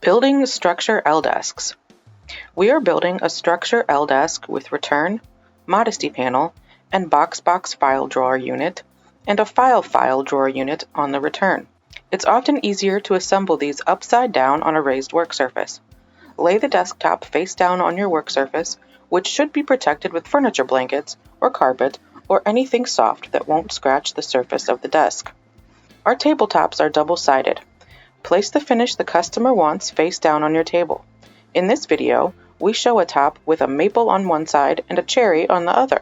Building Structure L Desks. We are building a Structure L Desk with return, Modesty Panel, and box file drawer unit, and a file drawer unit on the return. It's often easier to assemble these upside down on a raised work surface. Lay the desktop face down on your work surface, which should be protected with furniture blankets or carpet or anything soft that won't scratch the surface of the desk. Our tabletops are double-sided. Place the finish the customer wants face down on your table. In this video, we show a top with a maple on one side and a cherry on the other.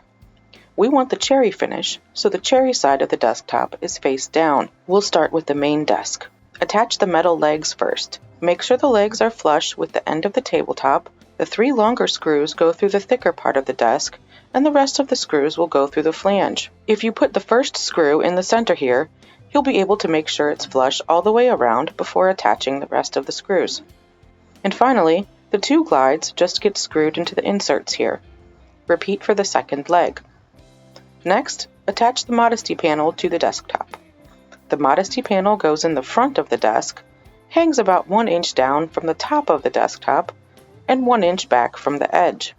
We want the cherry finish, so the cherry side of the desktop is face down. We'll start with the main desk. Attach the metal legs first. Make sure the legs are flush with the end of the tabletop. The 3 longer screws go through the thicker part of the desk, and the rest of the screws will go through the flange. If you put the first screw in the center here, you'll be able to make sure it's flush all the way around before attaching the rest of the screws. And finally, the 2 glides just get screwed into the inserts here. Repeat for the second leg. Next, attach the Modesty Panel to the desktop. The Modesty Panel goes in the front of the desk, hangs about 1 inch down from the top of the desktop, and 1 inch back from the edge.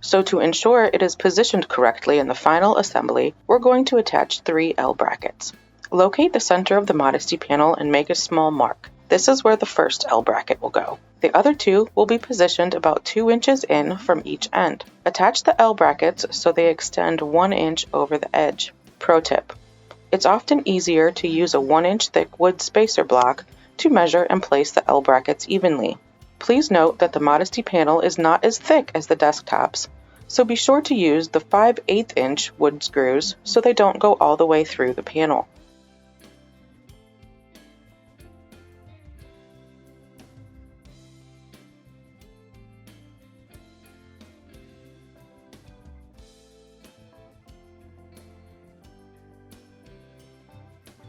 So to ensure it is positioned correctly in the final assembly, we're going to attach 3 L brackets. Locate the center of the Modesty Panel and make a small mark. This is where the first L bracket will go. The other 2 will be positioned about 2 inches in from each end. Attach the L brackets so they extend 1 inch over the edge. Pro tip: it's often easier to use a 1 inch thick wood spacer block to measure and place the L brackets evenly. Please note that the Modesty Panel is not as thick as the desktops, so be sure to use the 5/8 inch wood screws so they don't go all the way through the panel.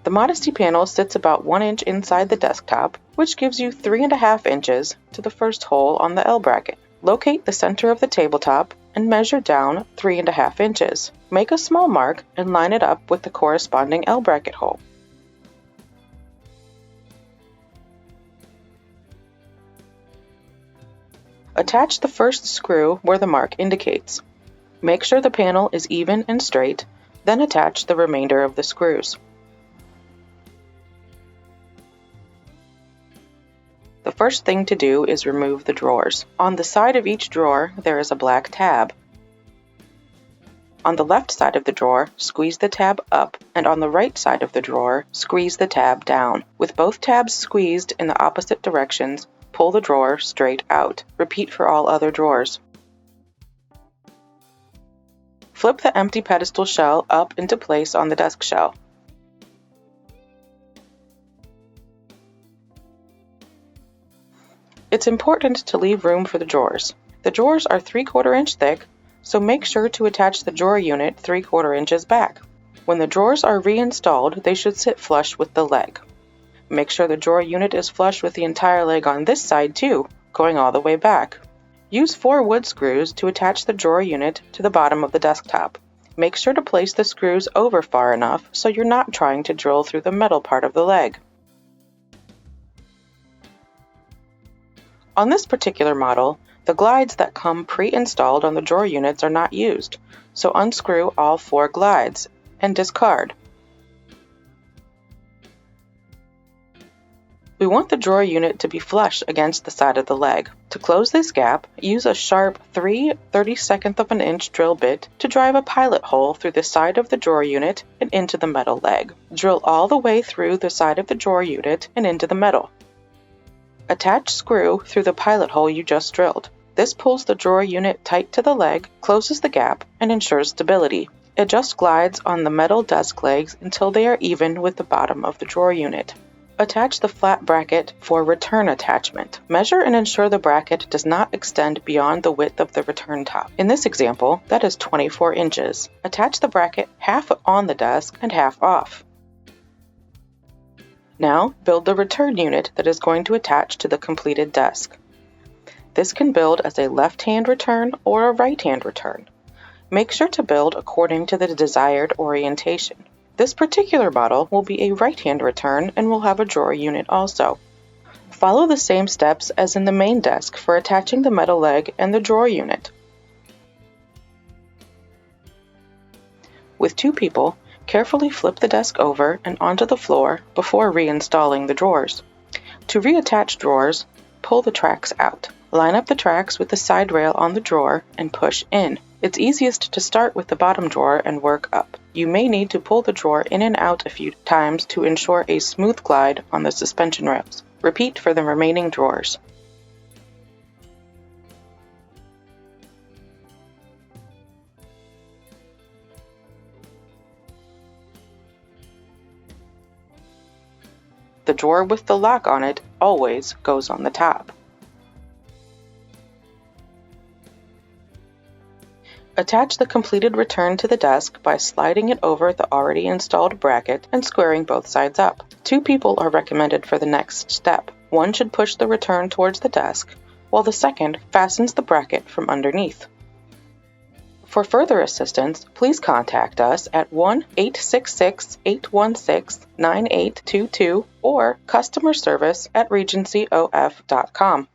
The Modesty Panel sits about 1 inch inside the desktop, which gives you 3.5 inches to the first hole on the L bracket. Locate the center of the tabletop and measure down 3.5 inches. Make a small mark and line it up with the corresponding L bracket hole. Attach the first screw where the mark indicates. Make sure the panel is even and straight, then attach the remainder of the screws. The first thing to do is remove the drawers. On the side of each drawer, there is a black tab. On the left side of the drawer, squeeze the tab up, and on the right side of the drawer, squeeze the tab down. With both tabs squeezed in the opposite directions, pull the drawer straight out. Repeat for all other drawers. Flip the empty pedestal shell up into place on the desk shell. It's important to leave room for the drawers. The drawers are 3/4 inch thick, so make sure to attach the drawer unit 3/4 inches back. When the drawers are reinstalled, they should sit flush with the leg. Make sure the drawer unit is flush with the entire leg on this side too, going all the way back. Use 4 wood screws to attach the drawer unit to the bottom of the desktop. Make sure to place the screws over far enough so you're not trying to drill through the metal part of the leg. On this particular model, the glides that come pre-installed on the drawer units are not used, so unscrew all 4 glides and discard. We want the drawer unit to be flush against the side of the leg. To close this gap, use a sharp 3/32 of an inch drill bit to drive a pilot hole through the side of the drawer unit and into the metal leg. Drill all the way through the side of the drawer unit and into the metal. Attach screw through the pilot hole you just drilled. This pulls the drawer unit tight to the leg, closes the gap, and ensures stability. Adjust glides on the metal desk legs until they are even with the bottom of the drawer unit. Attach the flat bracket for return attachment. Measure and ensure the bracket does not extend beyond the width of the return top. In this example, that is 24 inches. Attach the bracket half on the desk and half off. Now, build the return unit that is going to attach to the completed desk. This can build as a left-hand return or a right-hand return. Make sure to build according to the desired orientation. This particular model will be a right-hand return and will have a drawer unit also. Follow the same steps as in the main desk for attaching the metal leg and the drawer unit. With 2 people, carefully flip the desk over and onto the floor before reinstalling the drawers. To reattach drawers, pull the tracks out. Line up the tracks with the side rail on the drawer and push in. It's easiest to start with the bottom drawer and work up. You may need to pull the drawer in and out a few times to ensure a smooth glide on the suspension rails. Repeat for the remaining drawers. The drawer with the lock on it always goes on the top. Attach the completed return to the desk by sliding it over the already installed bracket and squaring both sides up. 2 people are recommended for the next step. One should push the return towards the desk, while the second fastens the bracket from underneath. For further assistance, please contact us at 1-866-816-9822 or customer service@regencyof.com.